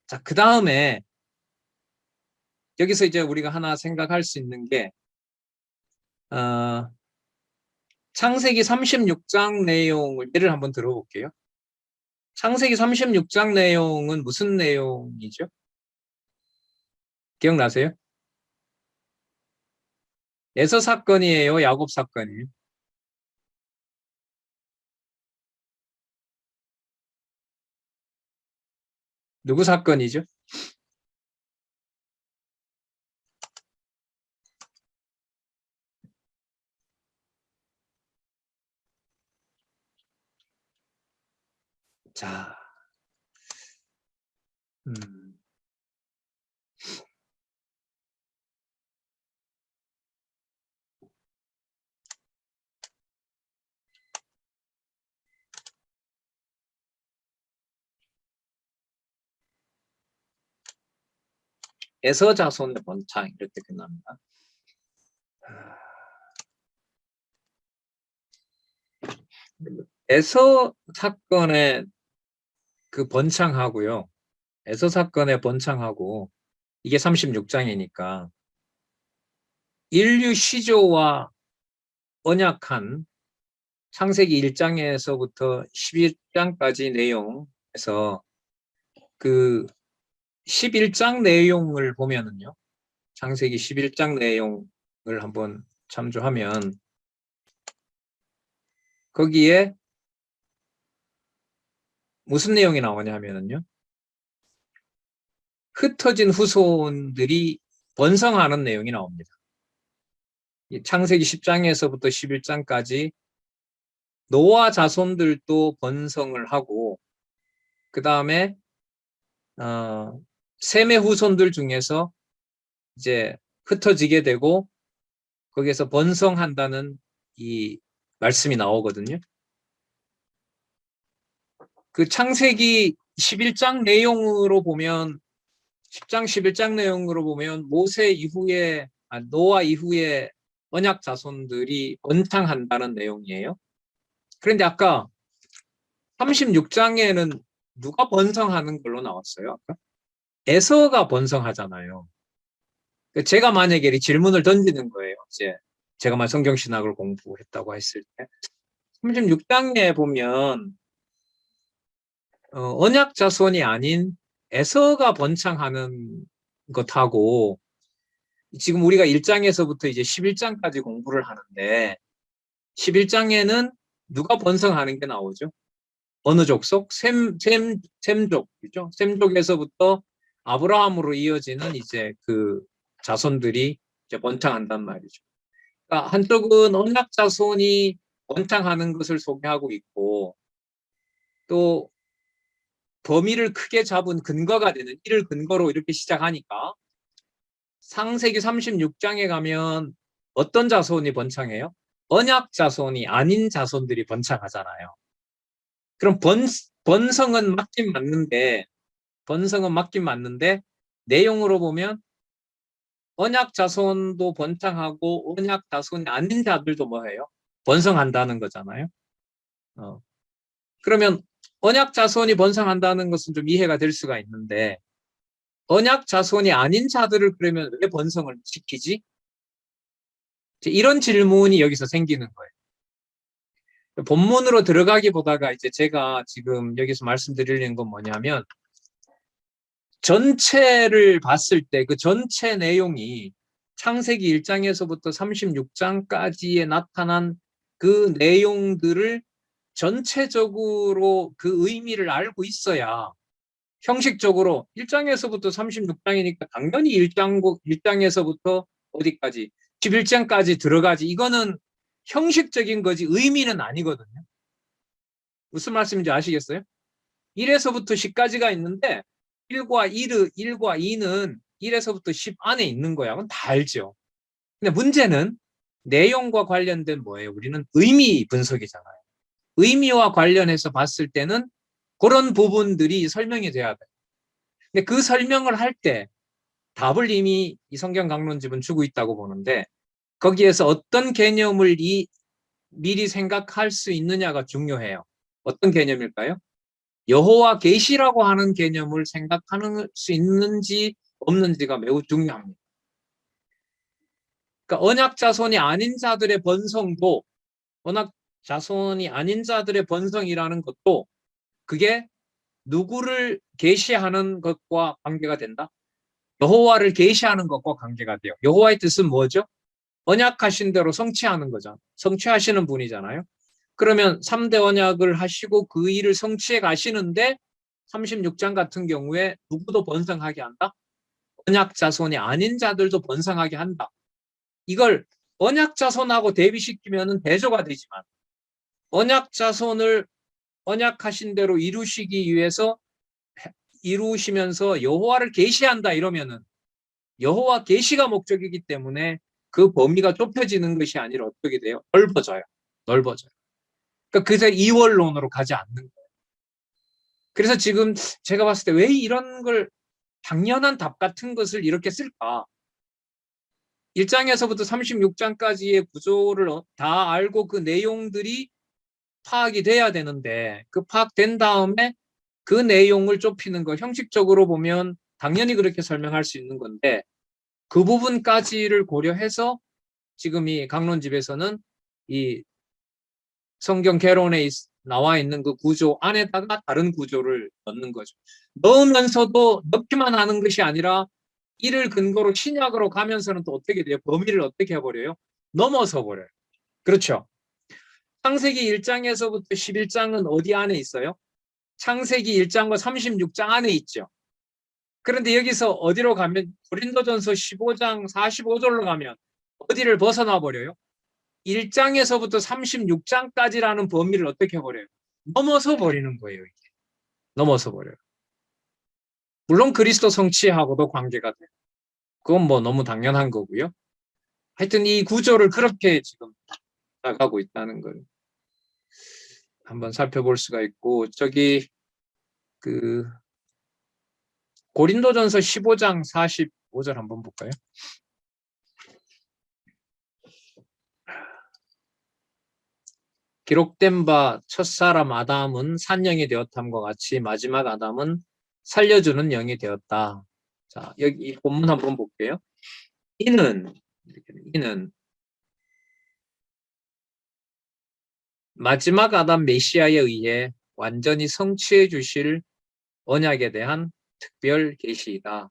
자, 그 다음에 여기서 이제 우리가 하나 생각할 수 있는 게 창세기 36장 내용을 예를 한번 들어볼게요. 창세기 36장 내용은 무슨 내용이죠? 기억나세요? 에서 사건이에요? 야곱 사건이에요? 누구 사건이죠? 자, 에서 자손의 번창 이렇게 끝납니다. 에서 사건의 그 번창하고요. 에서 사건의 번창하고 이게 36장이니까 인류 시조와 언약한 창세기 1장에서부터 11장까지 내용에서 그 11장 내용을 보면은요. 창세기 11장 내용을 한번 참조하면 거기에 무슨 내용이 나오냐면요. 흩어진 후손들이 번성하는 내용이 나옵니다. 창세기 10장에서부터 11장까지 노아 자손들도 번성을 하고 그 다음에 셈의 후손들 중에서 이제 흩어지게 되고 거기에서 번성한다는 이 말씀이 나오거든요. 그 창세기 11장 내용으로 보면 10장 11장 내용으로 보면 모세 이후에 노아 이후에 언약 자손들이 번창한다는 내용이에요. 그런데 아까 36장에는 누가 번성하는 걸로 나왔어요? 아까? 에서가 번성하잖아요. 제가 만약에 질문을 던지는 거예요. 이제 제가 만 성경신학을 공부했다고 했을 때 36장에 보면 언약 자손이 아닌 에서가 번창하는 것하고 지금 우리가 1장에서부터 이제 11장까지 공부를 하는데 11장에는 누가 번성하는 게 나오죠? 어느 족속? 셈족이죠. 셈족에서부터 아브라함으로 이어지는 이제 그 자손들이 이제 번창한단 말이죠. 그러니까 한쪽은 언약 자손이 번창하는 것을 소개하고 있고 또 범위를 크게 잡은 근거가 되는 이를 근거로 이렇게 시작하니까 창세기 36장에 가면 어떤 자손이 번창해요? 언약 자손이 아닌 자손들이 번창하잖아요. 그럼 번성은 맞긴 맞는데 내용으로 보면 언약 자손도 번창하고 언약 자손이 아닌 자들도 뭐예요? 번성한다는 거잖아요. 그러면 언약 자손이 번성한다는 것은 좀 이해가 될 수가 있는데 언약 자손이 아닌 자들을 그러면 왜 번성을 시키지? 이런 질문이 여기서 생기는 거예요. 본문으로 들어가기보다가 이제 제가 지금 여기서 말씀드리는 건 뭐냐면 전체를 봤을 때 그 전체 내용이 창세기 1장에서부터 36장까지에 나타난 그 내용들을 전체적으로 그 의미를 알고 있어야 형식적으로 1장에서부터 36장이니까 당연히 1장에서부터 어디까지 11장까지 들어가지. 이거는 형식적인 거지 의미는 아니거든요. 무슨 말씀인지 아시겠어요? 1에서부터 10까지가 있는데 1과 2는 1에서부터 10 안에 있는 거야. 그건 다 알죠. 근데 문제는 내용과 관련된 뭐예요? 우리는 의미 분석이잖아요. 의미와 관련해서 봤을 때는 그런 부분들이 설명이 돼야 돼요. 근데 그 설명을 할 때 답을 이미 이 성경 강론집은 주고 있다고 보는데 거기에서 어떤 개념을 미리 생각할 수 있느냐가 중요해요. 어떤 개념일까요? 여호와 계시라고 하는 개념을 생각할 수 있는지 없는지가 매우 중요합니다. 그러니까 언약 자손이 아닌 자들의 번성도 언약 자손이 아닌 자들의 번성이라는 것도 그게 누구를 계시하는 것과 관계가 된다? 여호와를 계시하는 것과 관계가 돼요. 여호와의 뜻은 뭐죠? 언약하신 대로 성취하는 거잖아요. 성취하시는 분이잖아요. 그러면 3대 언약을 하시고 그 일을 성취해 가시는데 36장 같은 경우에 누구도 번성하게 한다? 언약 자손이 아닌 자들도 번성하게 한다. 이걸 언약 자손하고 대비시키면 대조가 되지만 언약 자손을 언약하신 대로 이루시기 위해서 이루시면서 여호와를 계시한다 이러면은 여호와 계시가 목적이기 때문에 그 범위가 좁혀지는 것이 아니라 어떻게 돼요? 넓어져요. 넓어져요. 그러니까 그래서 이원론으로 가지 않는 거예요. 그래서 지금 제가 봤을 때 왜 이런 걸 당연한 답 같은 것을 이렇게 쓸까? 1장에서부터 36장까지의 구조를 다 알고 그 내용들이 파악이 돼야 되는데 그 파악된 다음에 그 내용을 좁히는 거 형식적으로 보면 당연히 그렇게 설명할 수 있는 건데 그 부분까지를 고려해서 지금 이 강론집에서는 이 성경 개론에 나와 있는 그 구조 안에다가 다른 구조를 넣는 거죠. 넣으면서도 넣기만 하는 것이 아니라 이를 근거로 신약으로 가면서는 또 어떻게 돼요? 범위를 어떻게 해버려요? 넘어서 버려요. 그렇죠. 창세기 1장에서부터 11장은 어디 안에 있어요? 창세기 1장과 36장 안에 있죠. 그런데 여기서 어디로 가면 고린도전서 15장 45절로 가면 어디를 벗어나 버려요? 1장에서부터 36장까지라는 범위를 어떻게 해버려요? 넘어서 버리는 거예요. 이게. 넘어서 버려요. 물론 그리스도 성취하고도 관계가 돼요. 그건 뭐 너무 당연한 거고요. 하여튼 이 구조를 그렇게 지금 나가고 있다는 걸 한번 살펴볼 수가 있고 저기 그 고린도전서 15장 45절 한번 볼까요? 기록된 바 첫사람 아담은 산영이 되었함과 같이 마지막 아담은 살려주는 영이 되었다. 자, 여기 이 본문 한번 볼게요. 이는 마지막 아담 메시아에 의해 완전히 성취해 주실 언약에 대한 특별 계시이다.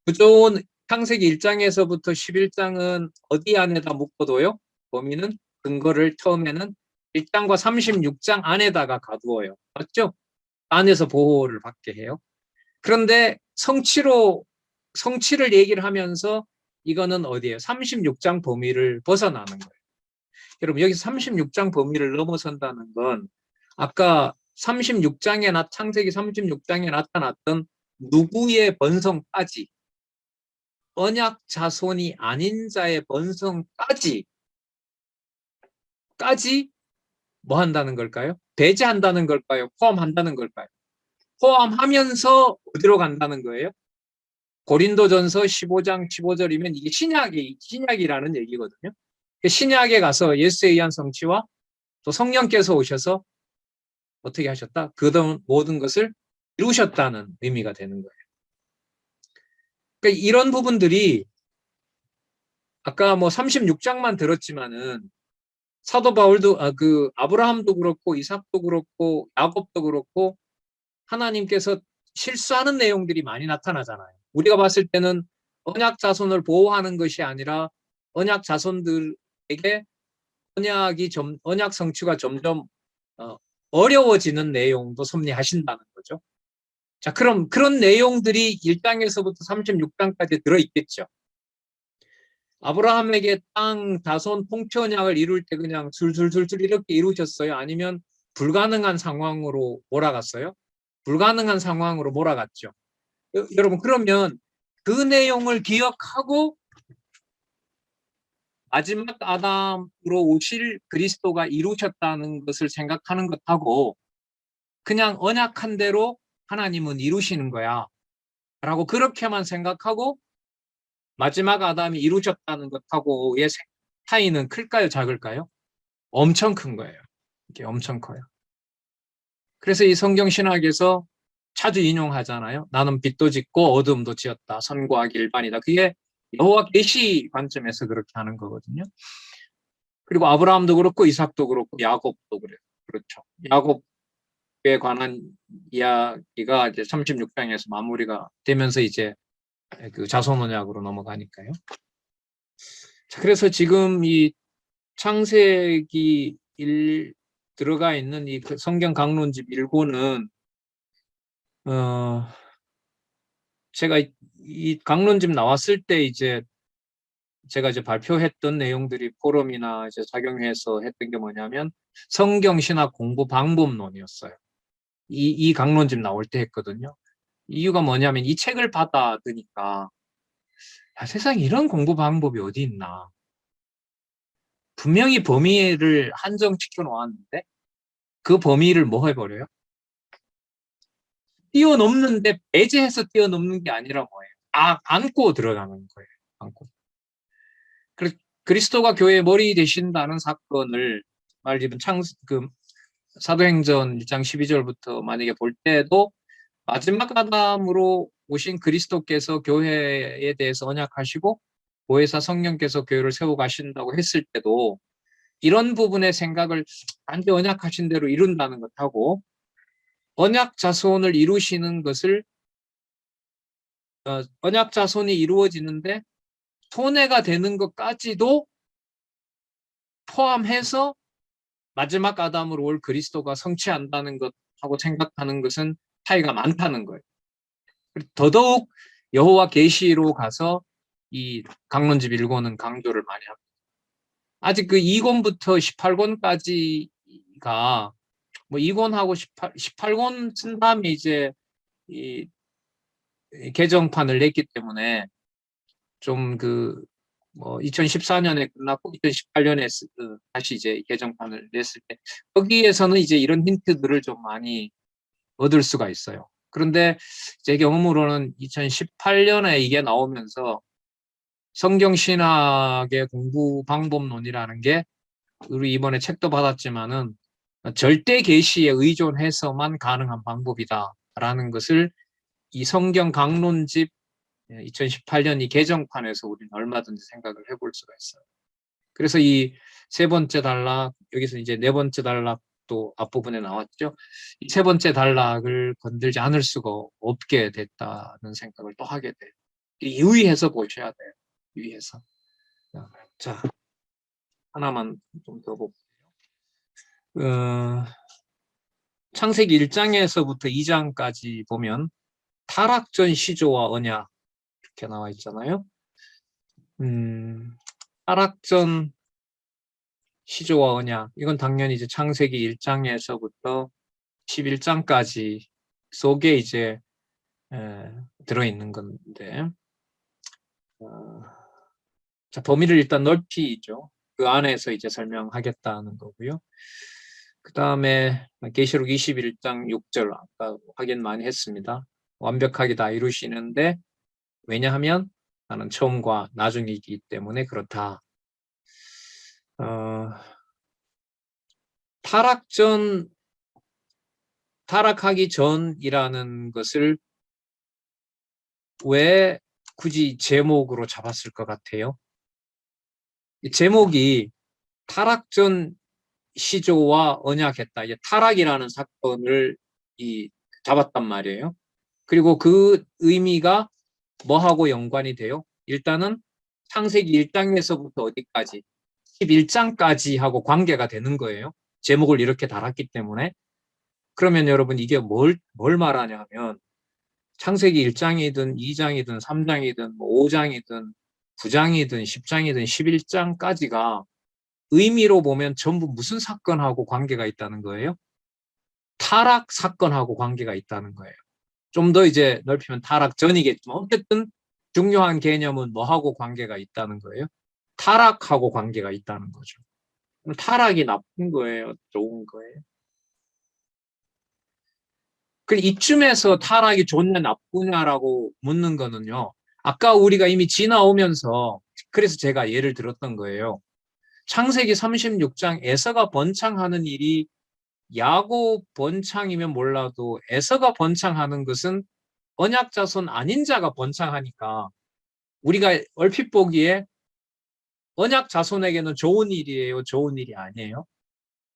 구조는 창세기 1장에서부터 11장은 어디 안에다 묶어둬요? 범위는 근거를 처음에는 1장과 36장 안에다가 가두어요. 맞죠? 안에서 보호를 받게 해요. 그런데 성취를 얘기를 하면서 이거는 어디예요? 36장 범위를 벗어나는 거예요. 여러분 여기서 36장 범위를 넘어선다는 건 아까 36장에 창세기 36장에 나타났던 누구의 번성까지 언약 자손이 아닌 자의 번성까지 뭐 한다는 걸까요? 배제한다는 걸까요? 포함한다는 걸까요? 포함하면서 어디로 간다는 거예요? 고린도전서 15장 15절이면 이게 신약이라는 얘기거든요. 신약에 가서 예수에 의한 성취와 또 성령께서 오셔서 어떻게 하셨다? 그 모든 것을 이루셨다는 의미가 되는 거예요. 그러니까 이런 부분들이 아까 뭐 36장만 들었지만은 사도 바울도 아브라함도 그렇고 이삭도 그렇고 야곱도 그렇고 하나님께서 실수하는 내용들이 많이 나타나잖아요. 우리가 봤을 때는 언약 자손을 보호하는 것이 아니라 언약 자손들에게 언약 성취가 점점 어려워지는 내용도 섭리하신다는 거죠. 자, 그럼 그런 내용들이 1장에서부터 36장까지 들어있겠죠. 아브라함에게 땅, 자손, 통치 언약을 이룰 때 그냥 술술술술 이렇게 이루셨어요? 아니면 불가능한 상황으로 몰아갔어요? 불가능한 상황으로 몰아갔죠. 여러분, 그러면 그 내용을 기억하고 마지막 아담으로 오실 그리스도가 이루셨다는 것을 생각하는 것하고 그냥 언약한 대로 하나님은 이루시는 거야 라고 그렇게만 생각하고 마지막 아담이 이루셨다는 것하고의 차이는 클까요, 작을까요? 엄청 큰 거예요. 이게 엄청 커요. 그래서 이 성경 신학에서 자주 인용하잖아요. 나는 빛도 짓고 어둠도 지었다. 선과 악이 일반이다. 그게 여호와 계시 관점에서 그렇게 하는 거거든요. 그리고 아브라함도 그렇고 이삭도 그렇고 야곱도 그래요. 그렇죠. 야곱에 관한 이야기가 이제 36장에서 마무리가 되면서 이제 그 자손 언약으로 넘어가니까요. 자, 그래서 지금 이 창세기 1 들어가 있는 이 성경 강론집 1권은 제가 이 강론집 나왔을 때 이제 제가 이제 발표했던 내용들이 포럼이나 이제 작용해서 했던 게 뭐냐면 성경 신학 공부 방법론이었어요. 이 강론집 나올 때 했거든요. 이유가 뭐냐면 이 책을 받아드니까 세상에 이런 공부 방법이 어디 있나. 분명히 범위를 한정시켜 놓았는데 그 범위를 뭐 해버려요? 뛰어넘는데 배제해서 뛰어넘는 게 아니라 뭐예요? 안고 들어가는 거예요. 안고. 그리스도가 교회의 머리 되신다는 사건을 말하자면 사도행전 1장 12절부터 만약에 볼 때도 마지막 아담으로 오신 그리스도께서 교회에 대해서 언약하시고 보혜사 성령께서 교회를 세워 가신다고 했을 때도 이런 부분의 생각을 반대 언약하신 대로 이룬다는 것하고 언약 자손을 이루시는 것을 언약 자손이 이루어지는데 손해가 되는 것까지도 포함해서 마지막 아담으로 올 그리스도가 성취한다는 것하고 생각하는 것은 차이가 많다는 거예요. 더더욱 여호와 계시로 가서 이 강론집 1권은 강조를 많이 합니다. 아직 그 2권부터 18권까지가 뭐 2권하고 18권 쓴 다음에 이제 이 개정판을 냈기 때문에 좀 뭐 2014년에 끝났고 2018년에 다시 이제 개정판을 냈을 때 거기에서는 이제 이런 힌트들을 좀 많이 얻을 수가 있어요. 그런데 제 경험으로는 2018년에 이게 나오면서 성경신학의 공부 방법론이라는 게 우리 이번에 책도 받았지만은 절대 계시에 의존해서만 가능한 방법이다라는 것을 이 성경 강론집 2018년 이 개정판에서 우리는 얼마든지 생각을 해볼 수가 있어요. 그래서 이 세 번째 단락, 여기서 이제 네 번째 단락도 앞부분에 나왔죠. 이 세 번째 단락을 건들지 않을 수가 없게 됐다는 생각을 또 하게 돼요. 유의해서 보셔야 돼요. 유의해서. 자, 하나만 좀 더 볼게요. 창세기 1장에서부터 2장까지 보면 타락전 시조와 언약 이렇게 나와 있잖아요. 타락전 시조와 언약 이건 당연히 이제 창세기 1장에서부터 11장까지 속에 이제 들어있는 건데 자, 범위를 일단 넓히죠. 그 안에서 이제 설명하겠다는 거고요. 그 다음에 계시록 21장 6절 아까 확인 많이 했습니다. 완벽하게 다 이루시는데 왜냐하면 나는 처음과 나중이기 때문에 그렇다. 타락하기 전이라는 것을 왜 굳이 제목으로 잡았을 것 같아요? 이 제목이 타락전 시조와 언약했다. 이제 타락이라는 사건을 잡았단 말이에요. 그리고 그 의미가 뭐하고 연관이 돼요? 일단은 창세기 1장에서부터 어디까지? 11장까지 하고 관계가 되는 거예요. 제목을 이렇게 달았기 때문에. 그러면 여러분 이게 뭘 말하냐면 창세기 1장이든 2장이든 3장이든 5장이든 9장이든 10장이든 11장까지가 의미로 보면 전부 무슨 사건하고 관계가 있다는 거예요? 타락 사건하고 관계가 있다는 거예요. 좀 더 이제 넓히면 타락 전이겠지만 어쨌든 중요한 개념은 뭐하고 관계가 있다는 거예요? 타락하고 관계가 있다는 거죠. 타락이 나쁜 거예요? 좋은 거예요? 그 이쯤에서 타락이 좋냐 나쁘냐라고 묻는 거는요. 아까 우리가 이미 지나오면서 그래서 제가 예를 들었던 거예요. 창세기 36장 에서가 번창하는 일이 야곱 번창이면 몰라도 에서가 번창하는 것은 언약 자손 아닌 자가 번창하니까 우리가 얼핏 보기에 언약 자손에게는 좋은 일이에요, 좋은 일이 아니에요?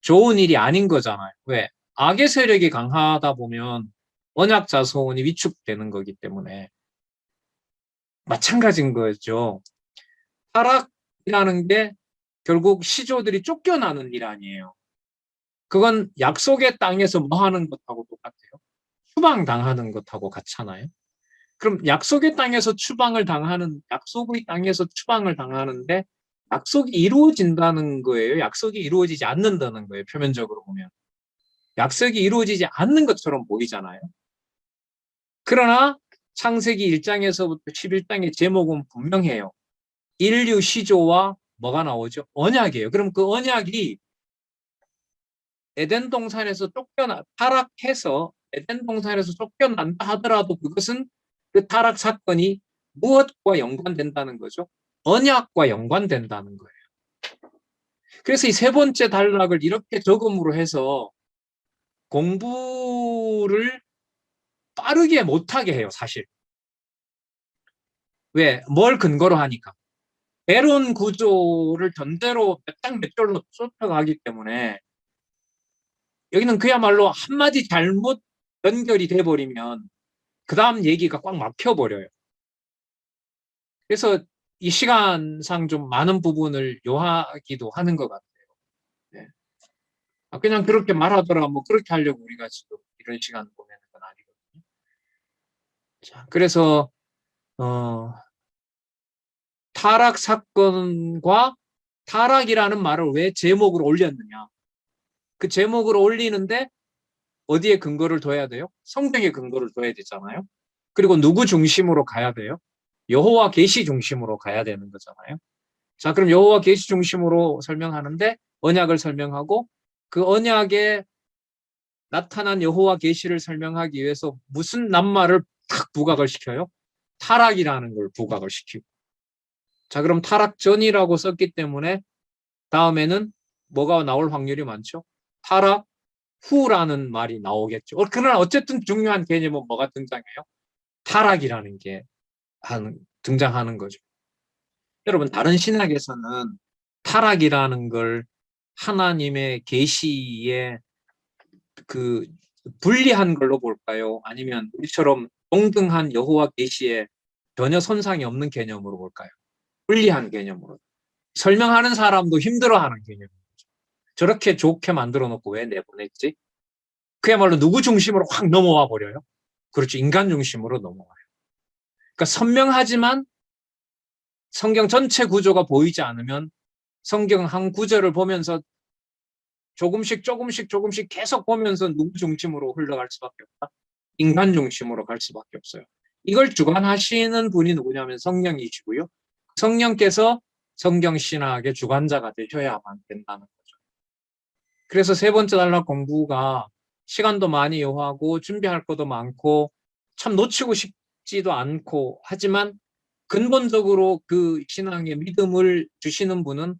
좋은 일이 아닌 거잖아요. 왜? 악의 세력이 강하다 보면 언약 자손이 위축되는 거기 때문에 마찬가지인 거죠. 타락이라는 게 결국 시조들이 쫓겨나는 일 아니에요. 그건 약속의 땅에서 뭐 하는 것하고 똑같아요. 추방당하는 것하고 같잖아요. 그럼 약속의 땅에서 약속의 땅에서 추방을 당하는데 약속이 이루어진다는 거예요. 약속이 이루어지지 않는다는 거예요. 표면적으로 보면. 약속이 이루어지지 않는 것처럼 보이잖아요. 그러나 창세기 1장에서부터 11장의 제목은 분명해요. 인류 시조와 뭐가 나오죠? 언약이에요. 그럼 그 언약이 에덴 동산에서 타락해서 에덴 동산에서 쫓겨난다 하더라도 그것은 그 타락 사건이 무엇과 연관된다는 거죠? 언약과 연관된다는 거예요. 그래서 이 세 번째 단락을 이렇게 적음으로 해서 공부를 빠르게 못하게 해요, 사실. 왜? 뭘 근거로 하니까. 배론 구조를 전대로 몇 장 몇 절로 쏟아가기 때문에 여기는 그야말로 한마디 잘못 연결이 돼버리면 그 다음 얘기가 꽉 막혀버려요. 그래서 이 시간상 좀 많은 부분을 요하기도 하는 것 같아요. 네. 그냥 그렇게 말하더라, 뭐 그렇게 하려고 우리가 지금 이런 시간 보내는 건 아니거든요. 자, 그래서 타락 사건과 타락이라는 말을 왜 제목으로 올렸느냐? 그 제목으로 올리는데 어디에 근거를 둬야 돼요? 성경에 근거를 둬야 되잖아요. 그리고 누구 중심으로 가야 돼요? 여호와 계시 중심으로 가야 되는 거잖아요. 자, 그럼 여호와 계시 중심으로 설명하는데 언약을 설명하고 그 언약에 나타난 여호와 계시를 설명하기 위해서 무슨 낱말을 탁 부각을 시켜요? 타락이라는 걸 부각을 시키고. 자, 그럼 타락 전이라고 썼기 때문에 다음에는 뭐가 나올 확률이 많죠? 타락 후라는 말이 나오겠죠. 그러나 어쨌든 중요한 개념은 뭐가 등장해요? 타락이라는 게 등장하는 거죠. 여러분, 다른 신학에서는 타락이라는 걸 하나님의 계시에 그 불리한 걸로 볼까요? 아니면 우리처럼 동등한 여호와 계시에 전혀 손상이 없는 개념으로 볼까요? 불리한 개념으로. 설명하는 사람도 힘들어하는 개념이죠. 저렇게 좋게 만들어 놓고 왜 내보냈지? 그야말로 누구 중심으로 확 넘어와 버려요. 그렇죠. 인간 중심으로 넘어와요. 그러니까 선명하지만 성경 전체 구조가 보이지 않으면 성경 한 구절을 보면서 조금씩 계속 보면서 누구 중심으로 흘러갈 수밖에 없다. 인간 중심으로 갈 수밖에 없어요. 이걸 주관하시는 분이 누구냐면 성령이시고요. 성령께서 성경 신학의 주관자가 되셔야만 된다는 거죠. 그래서 세 번째 단락 공부가 시간도 많이 요하고 준비할 것도 많고 참 놓치고 싶지도 않고 하지만 근본적으로 그 신앙의 믿음을 주시는 분은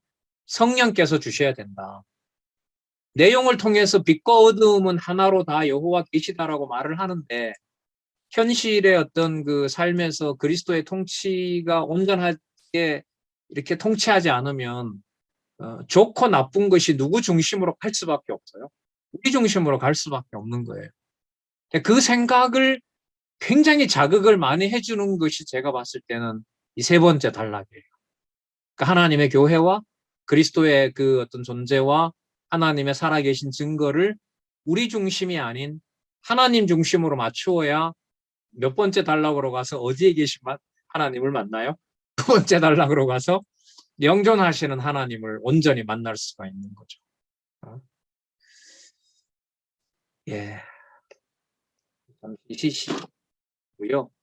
성령께서 주셔야 된다. 내용을 통해서 빛과 어두움은 하나로 다 여호와 계시다라고 말을 하는데 현실의 어떤 그 삶에서 그리스도의 통치가 온전하게 이렇게 통치하지 않으면 좋고 나쁜 것이 누구 중심으로 갈 수밖에 없어요. 우리 중심으로 갈 수밖에 없는 거예요. 그 생각을 굉장히 자극을 많이 해주는 것이 제가 봤을 때는 이 세 번째 단락이에요. 그러니까 하나님의 교회와 그리스도의 그 어떤 존재와 하나님의 살아계신 증거를 우리 중심이 아닌 하나님 중심으로 맞추어야 몇 번째 단락으로 가서 어디에 계신 하나님을 만나요? 두 번째 단락으로 가서 영존하시는 하나님을 온전히 만날 수가 있는 거죠. 예. 잠시 고요.